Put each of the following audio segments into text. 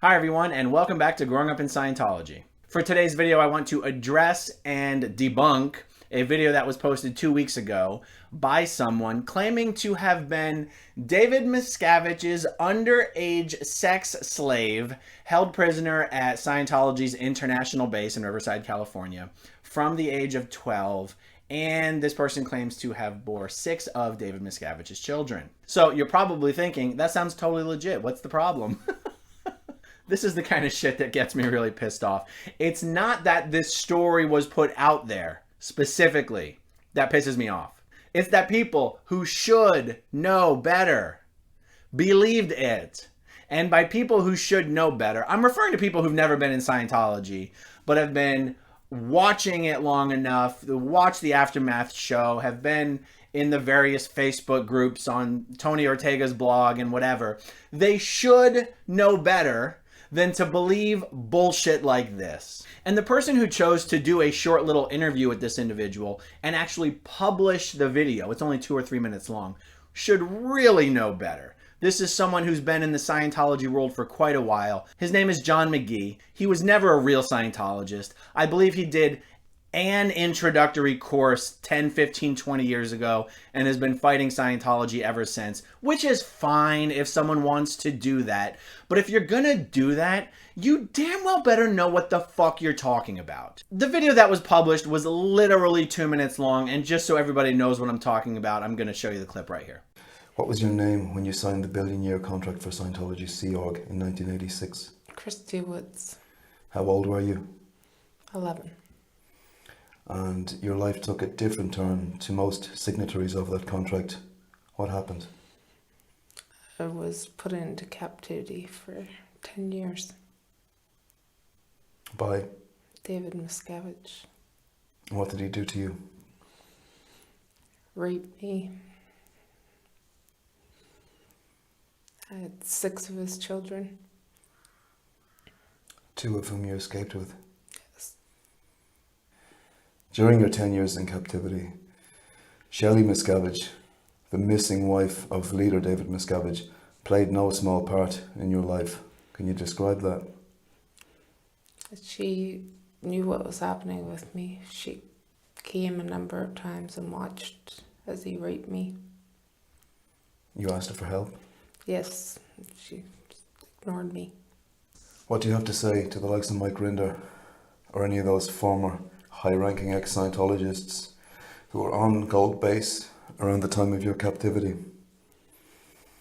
Hi everyone, and welcome back to Growing Up in Scientology. For today's video, I want to address and debunk a video that was posted 2 weeks ago by someone claiming to have been David Miscavige's underage sex slave held prisoner at Scientology's international base in Riverside, California from the age of 12. And this person claims to have bore 6 of David Miscavige's children. So you're probably thinking, that sounds totally legit. What's the problem? This is the kind of shit that gets me really pissed off. It's not that this story was put out there specifically that pisses me off. It's that people who should know better believed it. And by people who should know better, I'm referring to people who've never been in Scientology, but have been watching it long enough, watch the Aftermath show, have been in the various Facebook groups on Tony Ortega's blog and whatever. They should know better than to believe bullshit like this. And the person who chose to do a short little interview with this individual and actually publish the video, it's only 2 or 3 minutes long, should really know better. This is someone who's been in the Scientology world for quite a while. His name is John McGhee. He was never a real Scientologist. I believe he did an introductory course 10, 15, 20 years ago and has been fighting Scientology ever since, which is fine if someone wants to do that. But if you're gonna do that, you damn well better know what the fuck you're talking about. The video that was published was literally 2 minutes long, and just so everybody knows what I'm talking about, I'm gonna show you the clip right here. What was your name when you signed the billion-year contract for Scientology Sea Org in 1986? Christy Woods. How old were you? 11. And your life took a different turn to most signatories of that contract. What happened? I was put into captivity for 10 years. By? David Miscavige. What did he do to you? Raped me. I had 6 of his children. 2 of whom you escaped with. Yes. During your 10 years in captivity, Shelley Miscavige, the missing wife of leader David Miscavige, played no small part in your life. Can you describe that? She knew what was happening with me. She came a number of times and watched as he raped me. You asked her for help? Yes, she just ignored me. What do you have to say to the likes of Mike Rinder or any of those former high-ranking ex-Scientologists who were on Gold Base around the time of your captivity?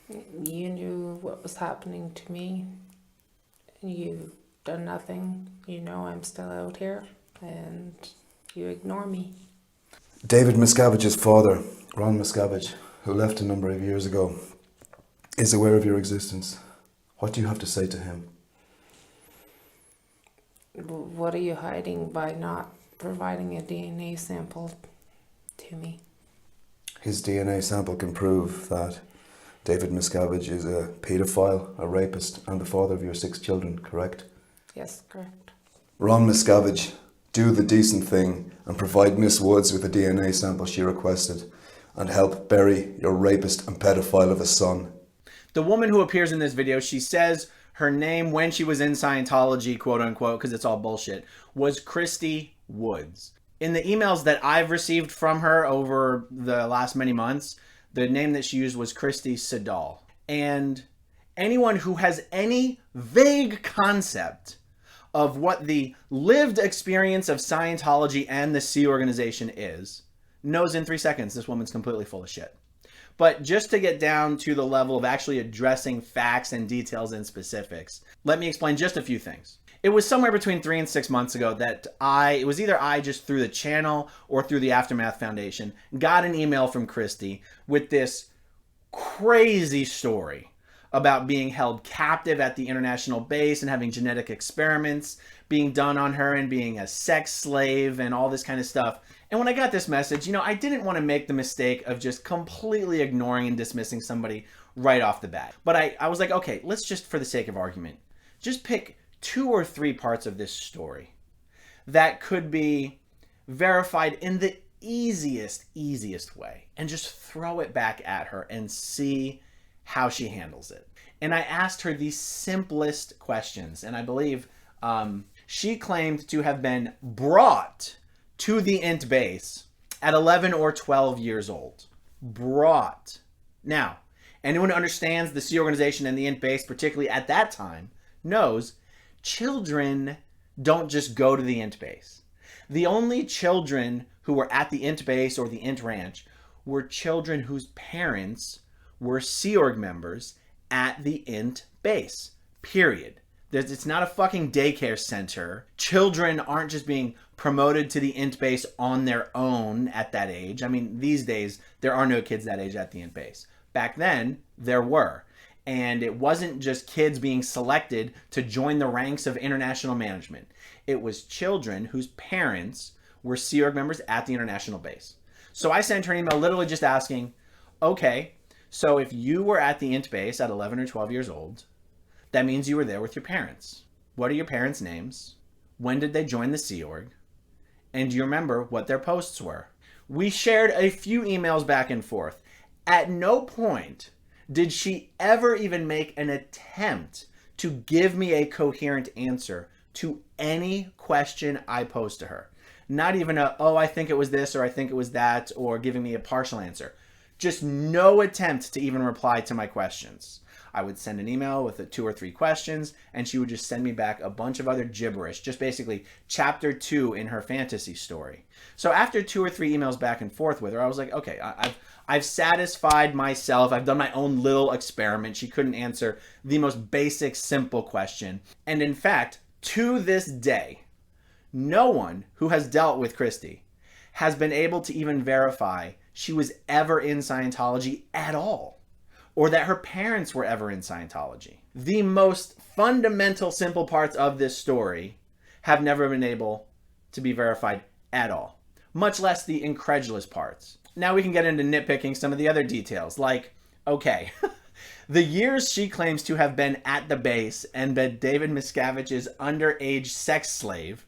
You knew what was happening to me. You've done nothing. You know I'm still out here and you ignore me. David Miscavige's father, Ron Miscavige, who left a number of years ago, is aware of your existence. What do you have to say to him? What are you hiding by not providing a DNA sample to me? His DNA sample can prove that David Miscavige is a paedophile, a rapist, and the father of your 6 children, correct? Yes, correct. Ron Miscavige, do the decent thing and provide Miss Woods with the DNA sample she requested and help bury your rapist and pedophile of a son. The woman who appears in this video, she says her name when she was in Scientology, quote unquote, because it's all bullshit, was Christy Woods. In the emails that I've received from her over the last many months, the name that she used was Christy Sidal. And anyone who has any vague concept of what the lived experience of Scientology and the Sea organization is, knows in 3 seconds this woman's completely full of shit. But just to get down to the level of actually addressing facts and details and specifics, let me explain just a few things. It was somewhere between 3 and 6 months ago that it was either I just through the channel or through the Aftermath Foundation, got an email from Christy with this crazy story about being held captive at the international base and having genetic experiments being done on her and being a sex slave and all this kind of stuff. And when I got this message, I didn't want to make the mistake of just completely ignoring and dismissing somebody right off the bat. But I was like, okay, let's just, for the sake of argument, just pick 2 or 3 parts of this story that could be verified in the easiest way and just throw it back at her and see how she handles it. And I asked her the simplest questions. And I believe she claimed to have been brought to the int base at 11 or 12 years old. Brought. Now, anyone who understands the Sea Organization and the int base, particularly at that time, knows children don't just go to the int base. The only children who were at the int base or the int ranch were children whose parents were Sea Org members at the int base. Period. It's not a fucking daycare center. Children aren't just being promoted to the int base on their own at that age. I mean, these days, there are no kids that age at the int base. Back then, there were. And it wasn't just kids being selected to join the ranks of international management. It was children whose parents were Sea Org members at the international base. So I sent her an email literally just asking, okay, so if you were at the int base at 11 or 12 years old, that means you were there with your parents. What are your parents' names? When did they join the Sea Org? And do you remember what their posts were? We shared a few emails back and forth. At no point did she ever even make an attempt to give me a coherent answer to any question I posed to her. Not even oh, I think it was this, or I think it was that, or giving me a partial answer. Just no attempt to even reply to my questions. I would send an email with 2 or 3 questions, and she would just send me back a bunch of other gibberish, just basically chapter 2 in her fantasy story. So after 2 or 3 emails back and forth with her, I was like, okay, I've satisfied myself. I've done my own little experiment. She couldn't answer the most basic, simple question. And in fact, to this day, no one who has dealt with Christy has been able to even verify she was ever in Scientology at all, or that her parents were ever in Scientology. The most fundamental, simple parts of this story have never been able to be verified at all, much less the incredulous parts. Now we can get into nitpicking some of the other details, like, okay, the years she claims to have been at the base and been David Miscavige's underage sex slave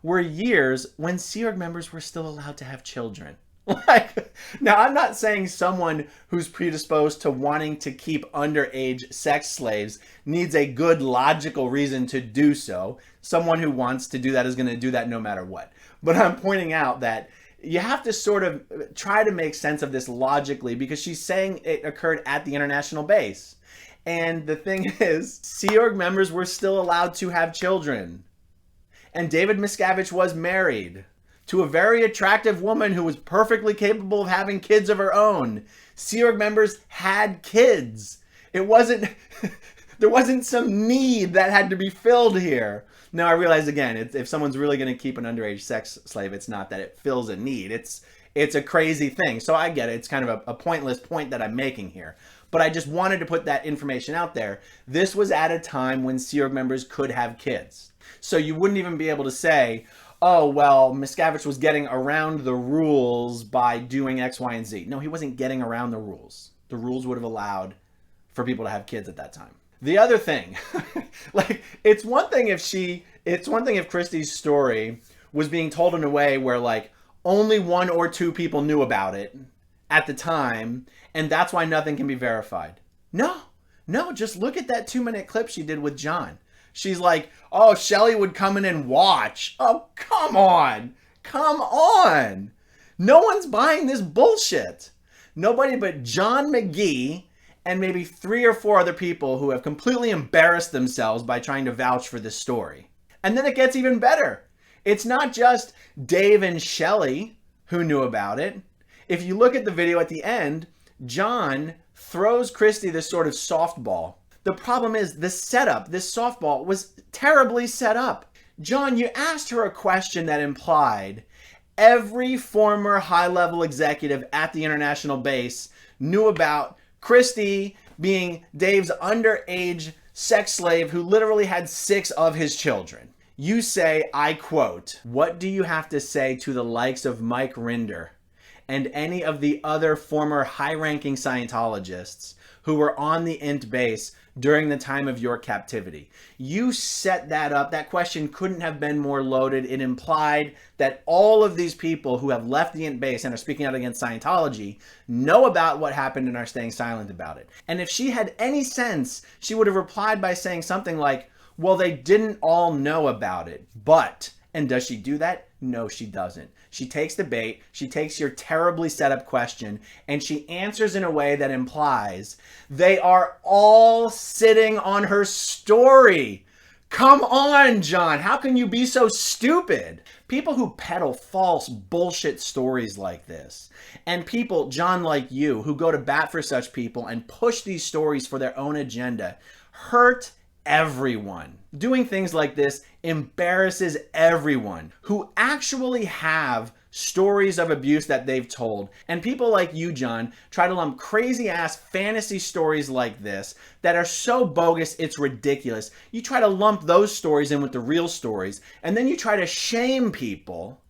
were years when Sea Org members were still allowed to have children. Like, now I'm not saying someone who's predisposed to wanting to keep underage sex slaves needs a good logical reason to do so. Someone who wants to do that is going to do that no matter what. But I'm pointing out that you have to sort of try to make sense of this logically, because she's saying it occurred at the international base. And the thing is, Sea Org members were still allowed to have children. And David Miscavige was married to a very attractive woman who was perfectly capable of having kids of her own. Sea Org members had kids. It wasn't, there wasn't some need that had to be filled here. Now I realize again, if someone's really going to keep an underage sex slave, it's not that it fills a need. It's a crazy thing. So I get it. It's kind of a pointless point that I'm making here. But I just wanted to put that information out there. This was at a time when Sea Org members could have kids. So you wouldn't even be able to say, oh, well, Miscavige was getting around the rules by doing X, Y, and Z. No, he wasn't getting around the rules. The rules would have allowed for people to have kids at that time. The other thing, like, it's one thing if Christy's story was being told in a way where, like, only 1 or 2 people knew about it at the time, and that's why nothing can be verified. No, just look at that 2-minute clip she did with John. She's like, oh, Shelly would come in and watch. Oh, come on. No one's buying this bullshit. Nobody but John McGhee and maybe 3 or 4 other people who have completely embarrassed themselves by trying to vouch for this story. And then it gets even better. It's not just Dave and Shelly who knew about it. If you look at the video at the end, John throws Christy this sort of softball. The problem is the setup, this softball, was terribly set up. John, you asked her a question that implied every former high-level executive at the international base knew about Christy being Dave's underage sex slave who literally had 6 of his children. You say, I quote, "What do you have to say to the likes of Mike Rinder and any of the other former high-ranking Scientologists who were on the int base during the time of your captivity. You set that up. That question couldn't have been more loaded. It implied that all of these people who have left the int base and are speaking out against Scientology know about what happened and are staying silent about it. And if she had any sense, she would have replied by saying something like, well, they didn't all know about it, but... And does she do that? No, she doesn't. She takes the bait, she takes your terribly set up question, and she answers in a way that implies they are all sitting on her story. Come on, John. How can you be so stupid? People who peddle false bullshit stories like this, and people, John, like you, who go to bat for such people and push these stories for their own agenda, hurt everyone. Doing things like this embarrasses everyone who actually have stories of abuse that they've told. And people like you, John, try to lump crazy ass fantasy stories like this that are so bogus it's ridiculous. You try to lump those stories in with the real stories, and then you try to shame people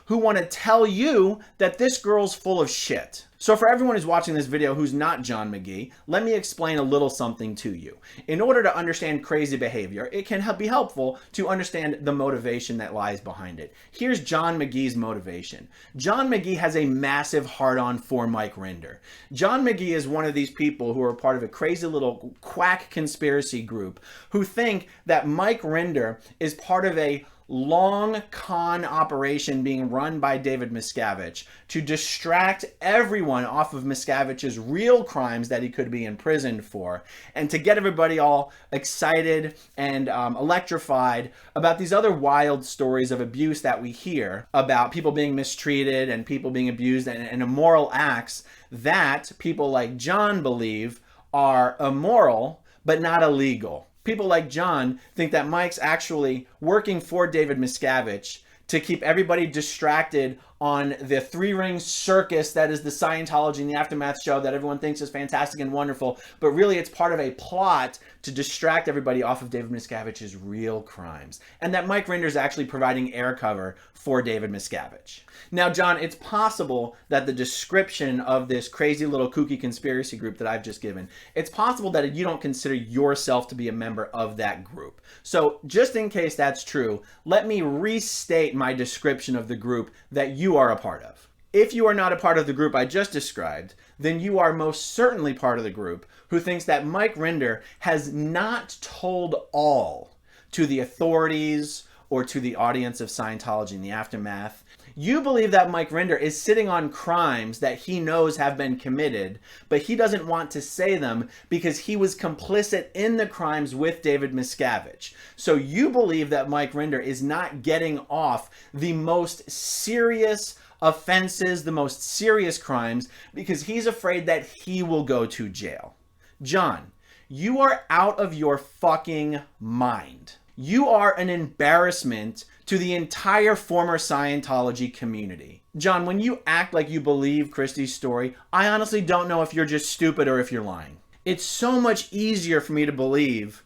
who want to tell you that this girl's full of shit. So for everyone who's watching this video who's not John McGhee, let me explain a little something to you. In order to understand crazy behavior, it can be helpful to understand the motivation that lies behind it. Here's John McGhee's motivation. John McGhee has a massive hard-on for Mike Rinder. John McGhee is one of these people who are part of a crazy little quack conspiracy group who think that Mike Rinder is part of a long con operation being run by David Miscavige to distract everyone off of Miscavige's real crimes that he could be imprisoned for, and to get everybody all excited and electrified about these other wild stories of abuse that we hear about people being mistreated and people being abused and immoral acts that people like John believe are immoral but not illegal. People like John think that Mike's actually working for David Miscavige to keep everybody distracted on the three-ring circus that is the Scientology and the Aftermath show that everyone thinks is fantastic and wonderful, but really it's part of a plot to distract everybody off of David Miscavige's real crimes. And that Mike Rinder is actually providing air cover for David Miscavige. Now, John, it's possible that the description of this crazy little kooky conspiracy group that I've just given, it's possible that you don't consider yourself to be a member of that group. So just in case that's true, let me restate my description of the group that you are a part of. If you are not a part of the group I just described, then you are most certainly part of the group who thinks that Mike Rinder has not told all to the authorities or to the audience of Scientology and the Aftermath. You believe that Mike Rinder is sitting on crimes that he knows have been committed, but he doesn't want to say them because he was complicit in the crimes with David Miscavige. So you believe that Mike Rinder is not getting off the most serious offenses, the most serious crimes, because he's afraid that he will go to jail. John, you are out of your fucking mind. You are an embarrassment to the entire former Scientology community. John, when you act like you believe Christy's story, I honestly don't know if you're just stupid or if you're lying. It's so much easier for me to believe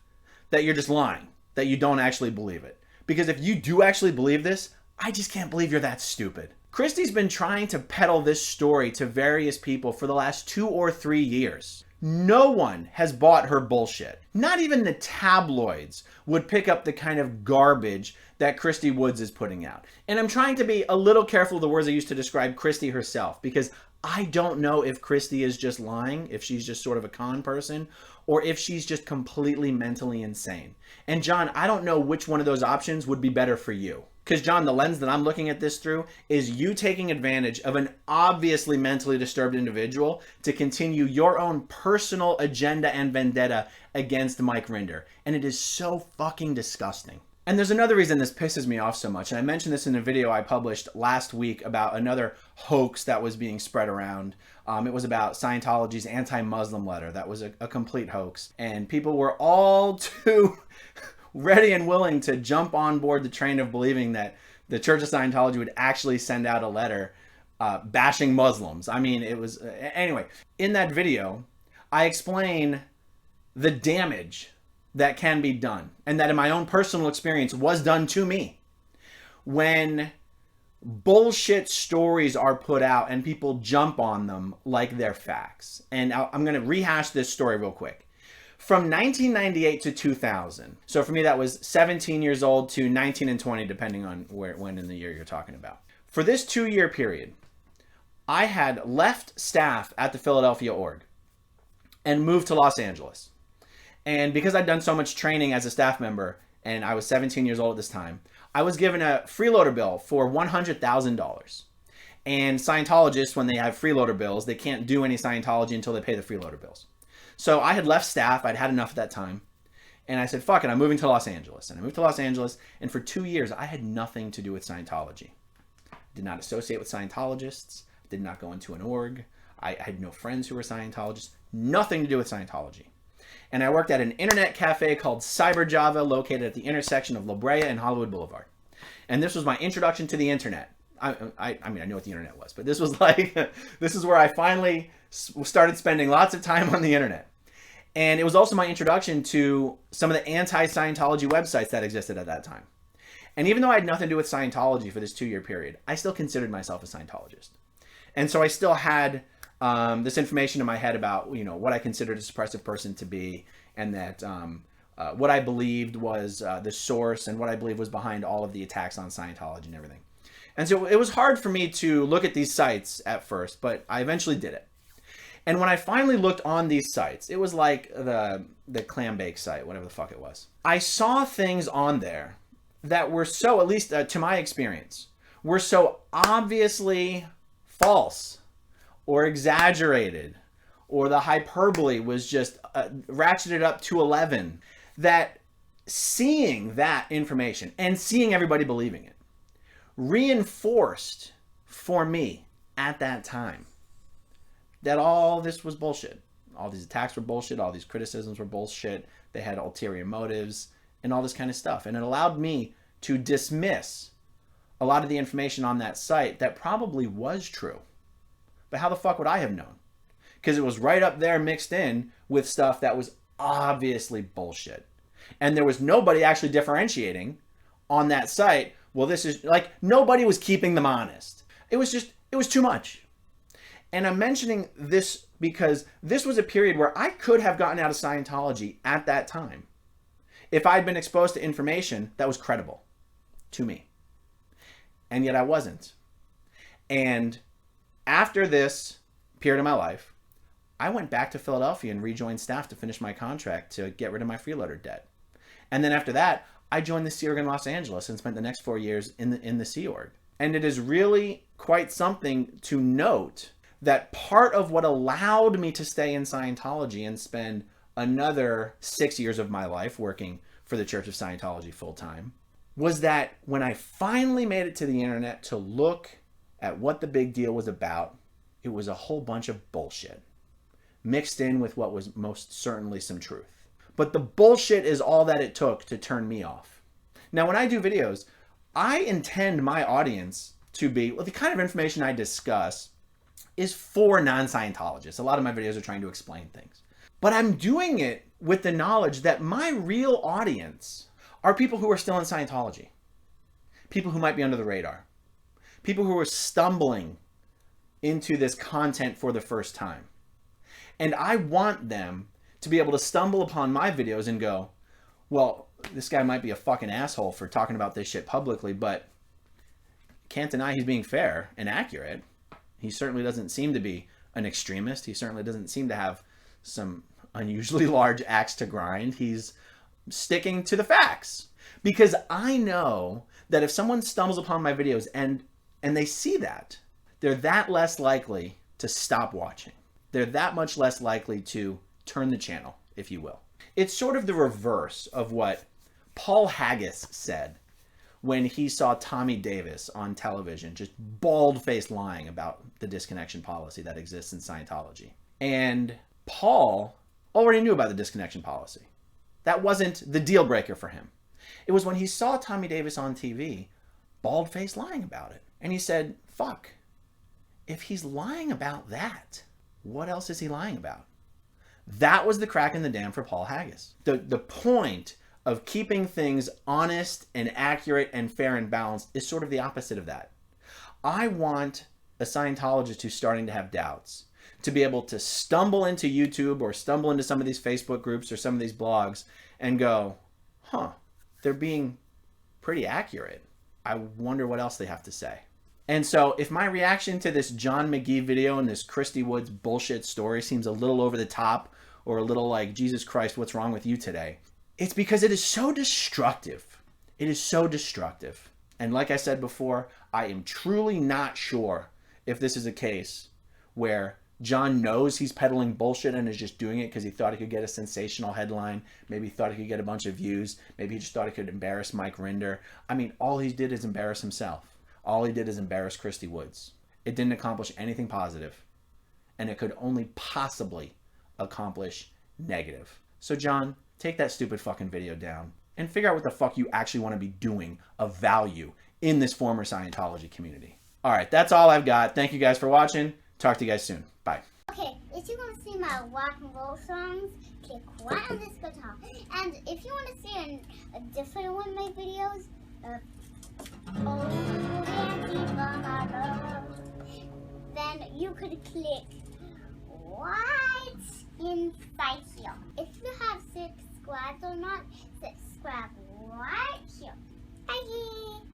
that you're just lying, that you don't actually believe it. Because if you do actually believe this, I just can't believe you're that stupid. Christy's been trying to peddle this story to various people for the last 2 or 3 years. No one has bought her bullshit. Not even the tabloids would pick up the kind of garbage that Christy Woods is putting out. And I'm trying to be a little careful of the words I use to describe Christy herself, because I don't know if Christy is just lying, if she's just sort of a con person, or if she's just completely mentally insane. And John, I don't know which one of those options would be better for you. Because John, the lens that I'm looking at this through is you taking advantage of an obviously mentally disturbed individual to continue your own personal agenda and vendetta against Mike Rinder. And it is so fucking disgusting. And there's another reason this pisses me off so much. And I mentioned this in a video I published last week about another hoax that was being spread around. It was about Scientology's anti-Muslim letter. That was a complete hoax. And people were all too ready and willing to jump on board the train of believing that the Church of Scientology would actually send out a letter bashing Muslims. I mean, it was... Anyway, in that video, I explain the damage that can be done, and that in my own personal experience was done to me when bullshit stories are put out and people jump on them like they're facts. And I'm going to rehash this story real quick. From 1998 to 2000, so for me that was 17 years old to 19 and 20, depending on when in the year you're talking about. For this 2-year period, I had left staff at the Philadelphia org and moved to Los Angeles. And because I'd done so much training as a staff member, and I was 17 years old at this time, I was given a freeloader bill for $100,000. And Scientologists, when they have freeloader bills, they can't do any Scientology until they pay the freeloader bills. So I had left staff. I'd had enough at that time. And I said, fuck it, I'm moving to Los Angeles. And I moved to Los Angeles. And for 2 years, I had nothing to do with Scientology. I did not associate with Scientologists. I did not go into an org. I had no friends who were Scientologists. Nothing to do with Scientology. And I worked at an internet cafe called Cyber Java, located at the intersection of La Brea and Hollywood Boulevard. And this was my introduction to the internet. I mean, I knew what the internet was, but this was like, this is where I finally started spending lots of time on the internet. And it was also my introduction to some of the anti-Scientology websites that existed at that time. And even though I had nothing to do with Scientology for this 2-year period, I still considered myself a Scientologist. And so I still had this information in my head about, you know, what I considered a suppressive person to be, and that what I believed was the source and what I believed was behind all of the attacks on Scientology and everything. And so it was hard for me to look at these sites at first, but I eventually did it. And when I finally looked on these sites, it was like the clam bake site, whatever the fuck it was. I saw things on there that were so, at least to my experience, were so obviously false or exaggerated, or the hyperbole was just ratcheted up to 11, that seeing that information and seeing everybody believing it reinforced for me at that time that all this was bullshit. All these attacks were bullshit. All these criticisms were bullshit. They had ulterior motives and all this kind of stuff. And it allowed me to dismiss a lot of the information on that site that probably was true. But how the fuck would I have known? Because it was right up there mixed in with stuff that was obviously bullshit. And there was nobody actually differentiating on that site. Well, this is like, nobody was keeping them honest. It was too much. And I'm mentioning this because this was a period where I could have gotten out of Scientology at that time if I'd been exposed to information that was credible to me. And yet I wasn't. And after this period of my life, I went back to Philadelphia and rejoined staff to finish my contract to get rid of my freeloader debt. And then after that, I joined the Sea Org in Los Angeles and spent the next 4 years in the Sea Org. And it is really quite something to note that part of what allowed me to stay in Scientology and spend another 6 years of my life working for the Church of Scientology full time was that when I finally made it to the internet to look at what the big deal was about, it was a whole bunch of bullshit mixed in with what was most certainly some truth. But the bullshit is all that it took to turn me off. Now, when I do videos, I intend my audience to be, well, the kind of information I discuss is for non-Scientologists. A lot of my videos are trying to explain things. But I'm doing it with the knowledge that my real audience are people who are still in Scientology. People who might be under the radar. People who are stumbling into this content for the first time. And I want them to be able to stumble upon my videos and go, well, this guy might be a fucking asshole for talking about this shit publicly, but can't deny he's being fair and accurate. He certainly doesn't seem to be an extremist. He certainly doesn't seem to have some unusually large axe to grind. He's sticking to the facts. Because I know that if someone stumbles upon my videos and they see that, they're that less likely to stop watching. They're that much less likely to turn the channel, if you will. It's sort of the reverse of what Paul Haggis said when he saw Tommy Davis on television just bald-faced lying about the disconnection policy that exists in Scientology. And Paul already knew about the disconnection policy. That wasn't the deal breaker for him. It was when he saw Tommy Davis on TV bald-faced lying about it. And he said, fuck, if he's lying about that, what else is he lying about? That was the crack in the dam for Paul Haggis. The point of keeping things honest and accurate and fair and balanced is sort of the opposite of that. I want a Scientologist who's starting to have doubts to be able to stumble into YouTube or stumble into some of these Facebook groups or some of these blogs and go, huh, they're being pretty accurate. I wonder what else they have to say. And so if my reaction to this John McGhee video and this Christy Woods bullshit story seems a little over the top or a little like, Jesus Christ, what's wrong with you today? It's because it is so destructive. It is so destructive. And like I said before, I am truly not sure if this is a case where John knows he's peddling bullshit and is just doing it because he thought he could get a sensational headline. Maybe he thought he could get a bunch of views. Maybe he just thought he could embarrass Mike Rinder. I mean, all he did is embarrass himself. All he did is embarrass Christy Woods. It didn't accomplish anything positive, and it could only possibly accomplish negative. So John, take that stupid fucking video down and figure out what the fuck you actually want to be doing of value in this former Scientology community. All right, that's all I've got. Thank you guys for watching. Talk to you guys soon. Bye. Okay, if you want to see my rock and roll songs, click right on this guitar. And if you want to see a different one of my videos, then you could click right inside here. If you have subscribed or not, subscribe right